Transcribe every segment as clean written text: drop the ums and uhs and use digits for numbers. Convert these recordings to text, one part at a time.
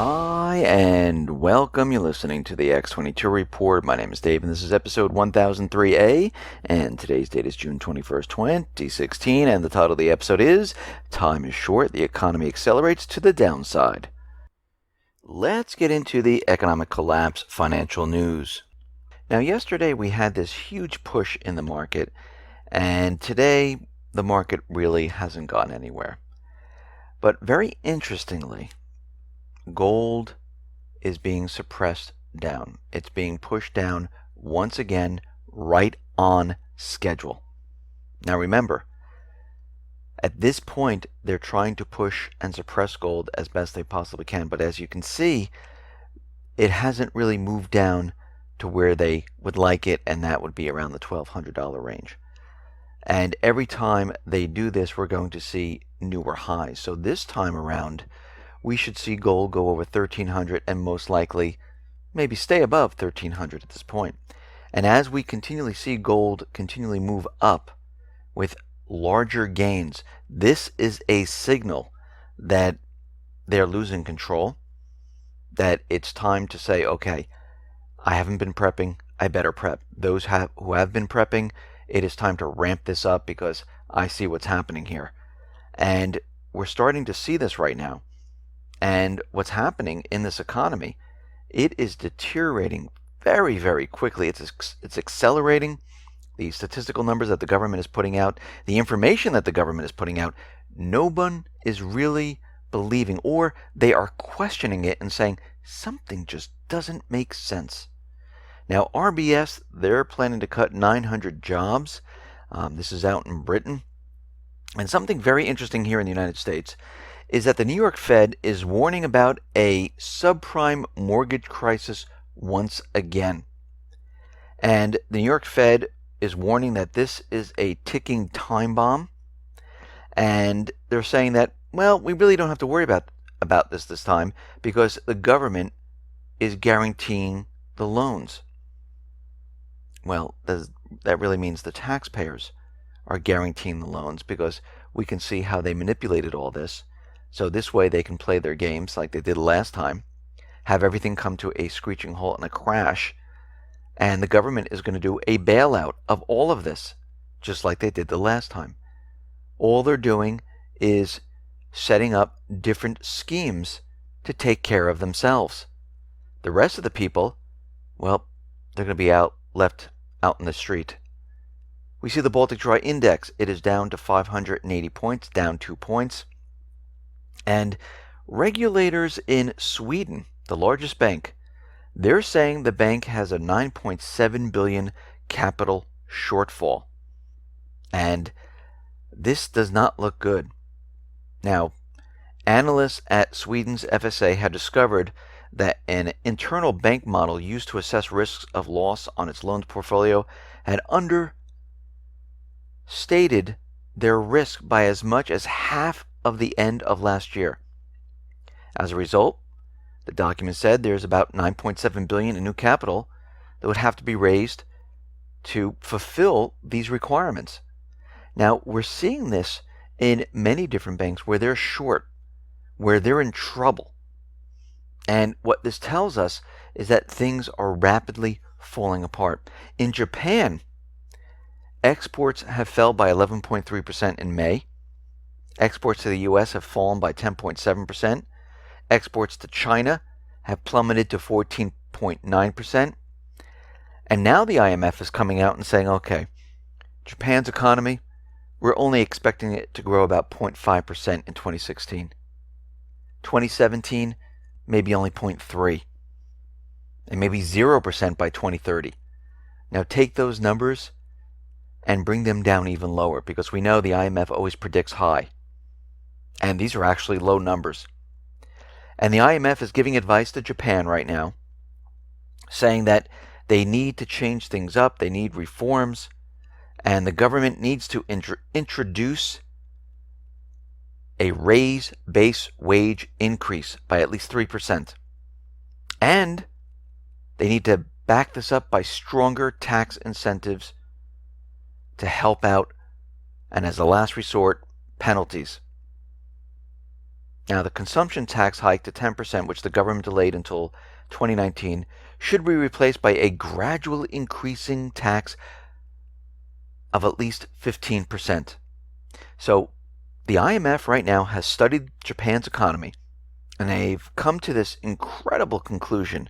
Hi, and welcome. You're listening to the X22 Report. My name is Dave, and this is episode 1003A, and today's date is June 21st, 2016, and the title of the episode is Time is Short, the Economy Accelerates to the Downside. Let's get into the economic collapse financial news. Now, yesterday we had this huge push in the market, and today the market really hasn't gone anywhere. But very interestingly, gold is being suppressed down. It's being pushed down once again, right on schedule. Now remember, at this point, they're trying to push and suppress gold as best they possibly can. But as you can see, it hasn't really moved down to where they would like it, and that would be around the $1,200 range. And every time they do this, we're going to see newer highs. So this time around, we should see gold go over 1,300 and most likely maybe stay above 1,300 at this point. And as we continually see gold continually move up with larger gains, this is a signal that they're losing control, that it's time to say, okay, I haven't been prepping, I better prep. Those who have been prepping, it is time to ramp this up because I see what's happening here. And we're starting to see this right now. And what's happening in this economy, it is deteriorating very, very quickly. It's accelerating. The statistical numbers that the government is putting out, the information that the government is putting out, no one is really believing, or they are questioning it and saying something just doesn't make sense. Now, RBS, they're planning to cut 900 jobs. This is out in Britain. And something very interesting here in the United States is that the New York Fed is warning about a subprime mortgage crisis once again. And the New York Fed is warning that this is a ticking time bomb. And they're saying that, well, we really don't have to worry about this time because the government is guaranteeing the loans. Well, that really means the taxpayers are guaranteeing the loans because we can see how they manipulated all this. So this way they can play their games like they did last time, have everything come to a screeching halt and a crash, and the government is going to do a bailout of all of this, just like they did the last time. All they're doing is setting up different schemes to take care of themselves. The rest of the people, well, they're going to be left out in the street. We see the Baltic Dry Index. It is down to 580 points, down 2 points. And regulators in Sweden, the largest bank, they're saying the bank has a 9.7 billion capital shortfall. And this does not look good. Now, analysts at Sweden's FSA had discovered that an internal bank model used to assess risks of loss on its loans portfolio had understated their risk by as much as half of the end of last year. As a result, the document said there's about 9.7 billion in new capital that would have to be raised to fulfill these requirements. Now, we're seeing this in many different banks where they're short, where they're in trouble. And what this tells us is that things are rapidly falling apart. In Japan, exports have fell by 11.3% in May. Exports to the U.S. have fallen by 10.7%. Exports to China have plummeted to 14.9%. And now the IMF is coming out and saying, okay, Japan's economy, we're only expecting it to grow about 0.5% in 2016. 2017, maybe only 0.3%. And maybe 0% by 2030. Now take those numbers and bring them down even lower, because we know the IMF always predicts high. And these are actually low numbers. And the IMF is giving advice to Japan right now, saying that they need to change things up, they need reforms, and the government needs to introduce a raise base wage increase by at least 3%. And they need to back this up by stronger tax incentives to help out, and as a last resort, penalties. Now, the consumption tax hike to 10%, which the government delayed until 2019, should be replaced by a gradual increasing tax of at least 15%. So the IMF right now has studied Japan's economy, and they've come to this incredible conclusion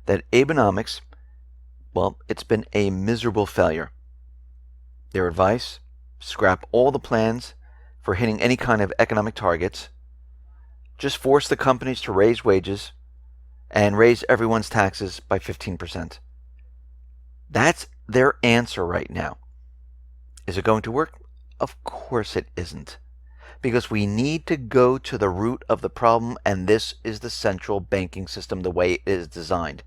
that Abenomics, well, it's been a miserable failure. Their advice: scrap all the plans for hitting any kind of economic targets, just force the companies to raise wages, and raise everyone's taxes by 15%. That's their answer right now. Is it going to work? Of course it isn't. Because we need to go to the root of the problem, and this is the central banking system, the way it is designed.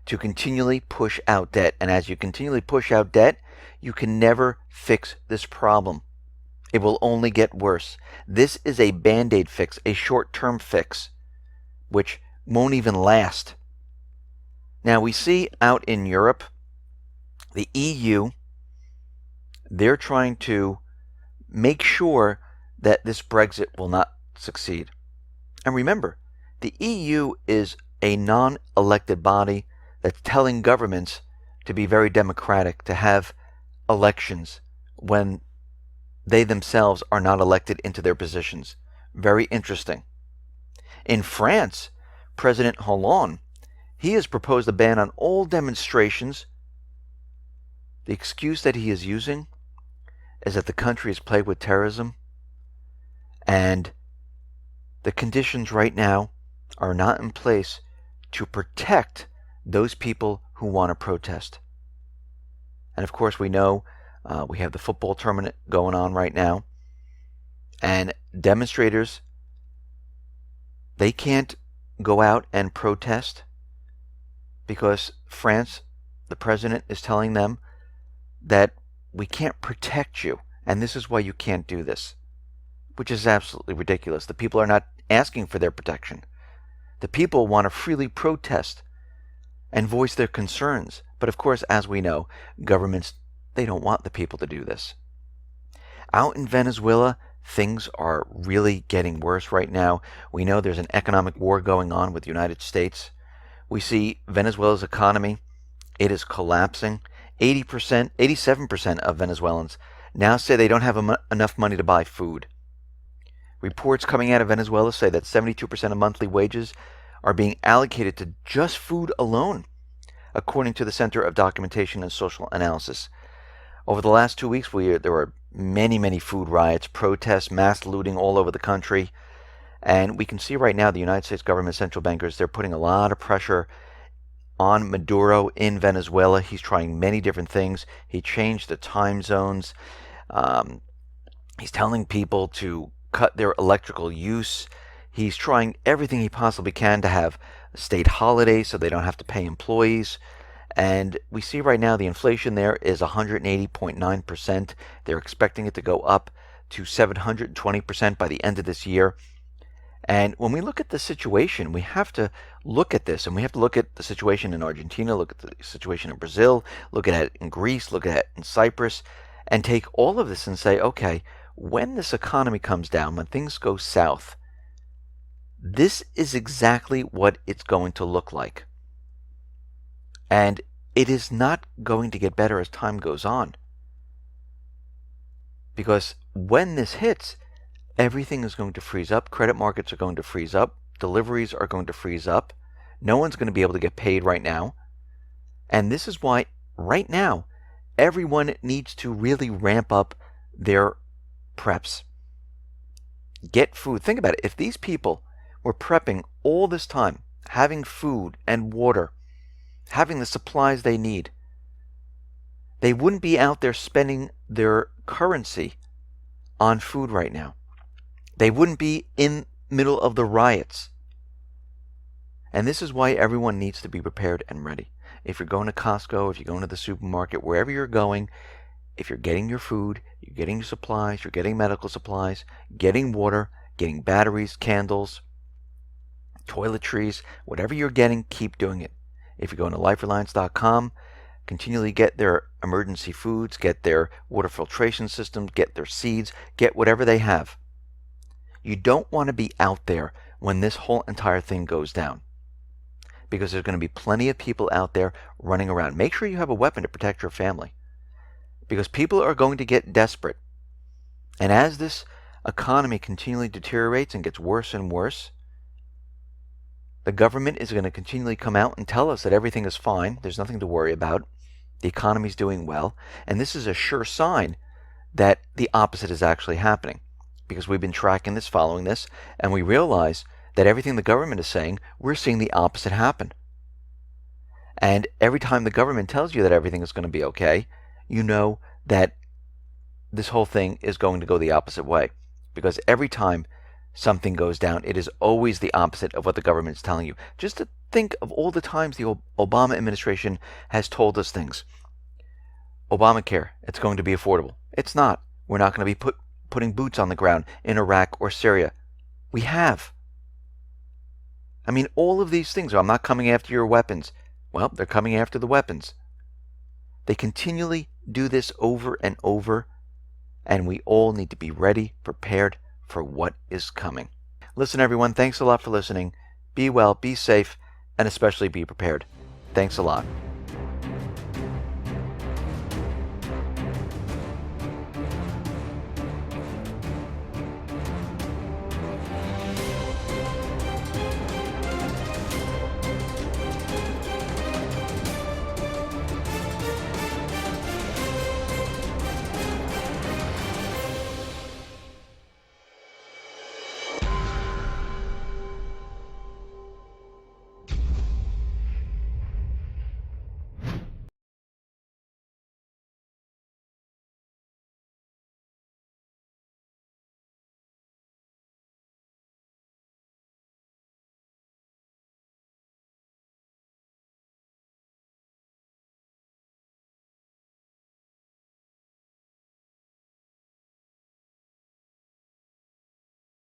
To continually push out debt. And as you continually push out debt, you can never fix this problem. It will only get worse. This is a band-aid fix, a short-term fix, which won't even last. Now, we see out in Europe, the EU, they're trying to make sure that this Brexit will not succeed. And remember, the EU is a non-elected body that's telling governments to be very democratic, to have elections when they themselves are not elected into their positions. Very interesting. In France, President Hollande, he has proposed a ban on all demonstrations. The excuse that he is using is that the country is plagued with terrorism, and the conditions right now are not in place to protect those people who want to protest. And of course, we know we have the football tournament going on right now, and demonstrators, they can't go out and protest because France, the president, is telling them that we can't protect you, and this is why you can't do this, which is absolutely ridiculous. The people are not asking for their protection. The people want to freely protest and voice their concerns. But of course, as we know, governments, they don't want the people to do this. Out in Venezuela, things are really getting worse right now. We know there's an economic war going on with the United States. We see Venezuela's economy, it is collapsing. 80%, 87% of Venezuelans now say they don't have enough money to buy food. Reports coming out of Venezuela say that 72% of monthly wages are being allocated to just food alone, according to the Center of Documentation and Social Analysis. Over the last 2 weeks, there were many food riots, protests, mass looting all over the country. And we can see right now the United States government central bankers, they're putting a lot of pressure on Maduro in Venezuela. He's trying many different things. He changed the time zones. He's telling people to cut their electrical use. He's trying everything he possibly can to have state holidays so they don't have to pay employees. And we see right now the inflation there is 180.9%. They're expecting it to go up to 720% by the end of this year. And when we look at the situation, we have to look at this, and we have to look at the situation in Argentina, look at the situation in Brazil, look at it in Greece, look at it in Cyprus, and take all of this and say, okay, when this economy comes down, when things go south, this is exactly what it's going to look like. And it is not going to get better as time goes on. Because when this hits, everything is going to freeze up. Credit markets are going to freeze up. Deliveries are going to freeze up. No one's going to be able to get paid right now. And this is why, right now, everyone needs to really ramp up their preps. Get food. Think about it. If these people were prepping all this time, having food and water, having the supplies they need, they wouldn't be out there spending their currency on food right now. They wouldn't be in middle of the riots. And this is why everyone needs to be prepared and ready. If you're going to Costco, if you're going to the supermarket, wherever you're going, if you're getting your food, you're getting your supplies, you're getting medical supplies, getting water, getting batteries, candles, toiletries, whatever you're getting, keep doing it. If you're going to lifereliance.com, continually get their emergency foods, get their water filtration systems, get their seeds, get whatever they have. You don't want to be out there when this whole entire thing goes down, because there's going to be plenty of people out there running around. Make sure you have a weapon to protect your family, because people are going to get desperate. And as this economy continually deteriorates and gets worse and worse, the government is going to continually come out and tell us that everything is fine, there's nothing to worry about, the economy's doing well, and this is a sure sign that the opposite is actually happening, because we've been tracking this, following this, and we realize that everything the government is saying, we're seeing the opposite happen. And every time the government tells you that everything is going to be okay, you know that this whole thing is going to go the opposite way. Because every time something goes down, it is always the opposite of what the government is telling you. Just to think of all the times the Obama administration has told us things. Obamacare, it's going to be affordable. It's not. We're not going to be putting boots on the ground in Iraq or Syria. We have. I mean, all of these things. I'm not coming after your weapons. Well, they're coming after the weapons. They continually do this over and over, and we all need to be ready, prepared for what is coming. Listen, everyone, thanks a lot for listening. Be well, be safe, and especially be prepared. Thanks a lot.